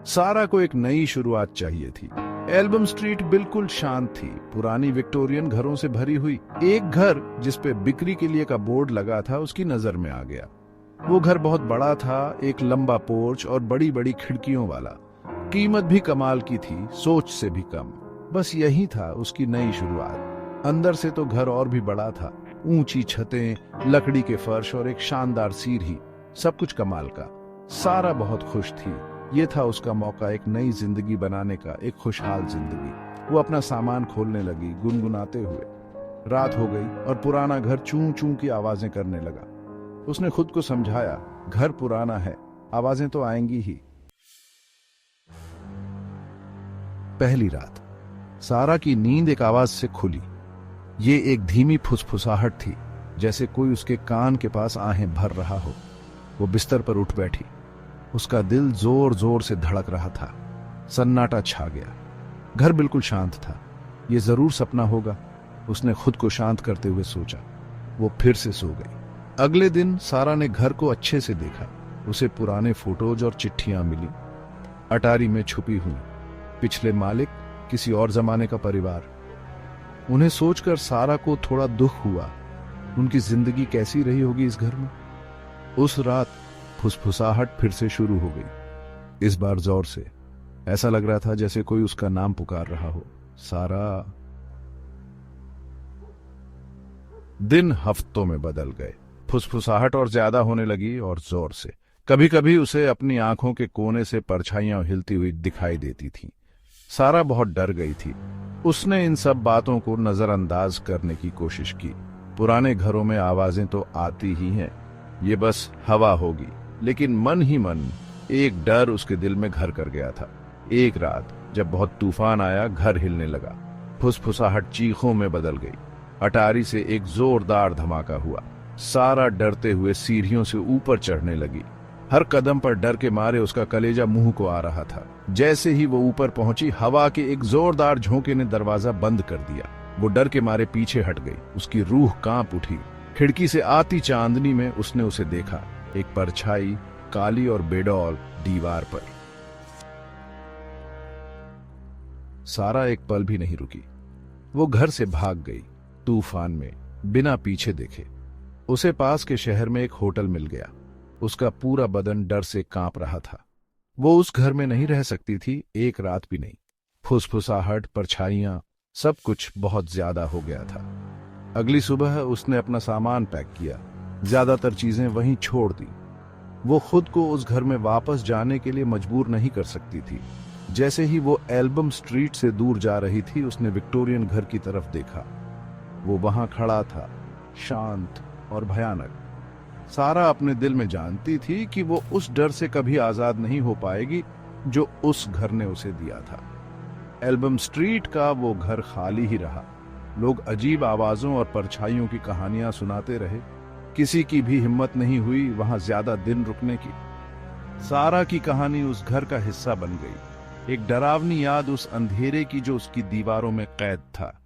सारा को एक नई शुरुआत चाहिए थी। एल्बम स्ट्रीट बिल्कुल शांत थी, पुरानी विक्टोरियन घरों से भरी हुई। एक घर जिस पे बिक्री के लिए का बोर्ड लगा था उसकी नजर में आ गया। वो घर बहुत बड़ा था, एक लंबा पोर्च और बड़ी बड़ी खिड़कियों वाला। कीमत भी कमाल की थी, सोच से भी कम। बस यही था उसकी नई शुरुआत। अंदर से तो घर और भी बड़ा था, ऊंची छतें, लकड़ी के फर्श और एक शानदार सीढ़ी, सब कुछ कमाल का। सारा बहुत खुश थी। ये था उसका मौका एक नई जिंदगी बनाने का, एक खुशहाल जिंदगी। वो अपना सामान खोलने लगी, गुनगुनाते हुए। रात हो गई और पुराना घर चूं चूं की आवाजें करने लगा। उसने खुद को समझाया, घर पुराना है, आवाजें तो आएंगी ही। पहली रात सारा की नींद एक आवाज से खुली। ये एक धीमी फुसफुसाहट थी, जैसे कोई उसके कान के पास आहें भर रहा हो। वो बिस्तर पर उठ बैठी। उसका दिल जोर जोर से धड़क रहा था। सन्नाटा छा गया। घर बिल्कुल शांत था। ये जरूर सपना होगा, उसने खुद को शांत करते हुए सोचा। वो फिर से सो गई। अगले दिन सारा ने घर को अच्छे से देखा। उसे पुराने फोटोज और चिट्ठियां मिली, अटारी में छुपी हुई। पिछले मालिक, किसी और जमाने का परिवार। उन्हें सोचकर सारा को थोड़ा दुख हुआ। उनकी जिंदगी कैसी रही होगी इस घर में। उस रात फुसफुसाहट फिर से शुरू हो गई, इस बार जोर से। ऐसा लग रहा था जैसे कोई उसका नाम पुकार रहा हो, सारा। दिन हफ्तों में बदल गए। फुसफुसाहट और ज्यादा होने लगी और जोर से। कभी कभी उसे अपनी आंखों के कोने से परछाइयां हिलती हुई दिखाई देती थीं। सारा बहुत डर गई थी। उसने इन सब बातों को नजरअंदाज करने की कोशिश की। पुराने घरों में आवाजें तो आती ही हैं, ये बस हवा होगी। लेकिन मन ही मन एक डर उसके दिल में घर कर गया था। एक रात जब बहुत तूफान आया, घर हिलने लगा। फुसफुसाहट चीखों में बदल गई। अटारी से एक जोरदार धमाका हुआ। सारा डरते हुए सीढ़ियों से ऊपर चढ़ने लगी। हर कदम पर डर के मारे उसका कलेजा मुंह को आ रहा था। जैसे ही वो ऊपर पहुंची, हवा के एक जोरदार झोंके ने दरवाजा बंद कर दिया। वो डर के मारे पीछे हट गई। उसकी रूह कांप उठी। खिड़की से आती चांदनी में उसने उसे देखा, एक परछाई, काली और बेडौल, दीवार पर। सारा एक पल भी नहीं रुकी। वो घर से भाग गई, तूफान में, बिना पीछे देखे। उसे पास के शहर में एक होटल मिल गया। उसका पूरा बदन डर से कांप रहा था। वो उस घर में नहीं रह सकती थी, एक रात भी नहीं। फुसफुसाहट, परछाइयां, सब कुछ बहुत ज्यादा हो गया था। अगली सुबह उसने अपना सामान पैक किया, ज्यादातर चीजें वहीं छोड़ दी। वो खुद को उस घर में वापस जाने के लिए मजबूर नहीं कर सकती थी। जैसे ही वो एल्बम स्ट्रीट से दूर जा रही थी, उसने विक्टोरियन घर की तरफ देखा। वो वहां खड़ा था, शांत और भयानक। सारा अपने दिल में जानती थी कि वो उस डर से कभी आजाद नहीं हो पाएगी जो उस घर ने उसे दिया था। एल्बम स्ट्रीट का वो घर खाली ही रहा। लोग अजीब आवाजों और परछाइयों की कहानियां सुनाते रहे। किसी की भी हिम्मत नहीं हुई वहां ज्यादा दिन रुकने की। सारा की कहानी उस घर का हिस्सा बन गई, एक डरावनी याद उस अंधेरे की जो उसकी दीवारों में कैद था।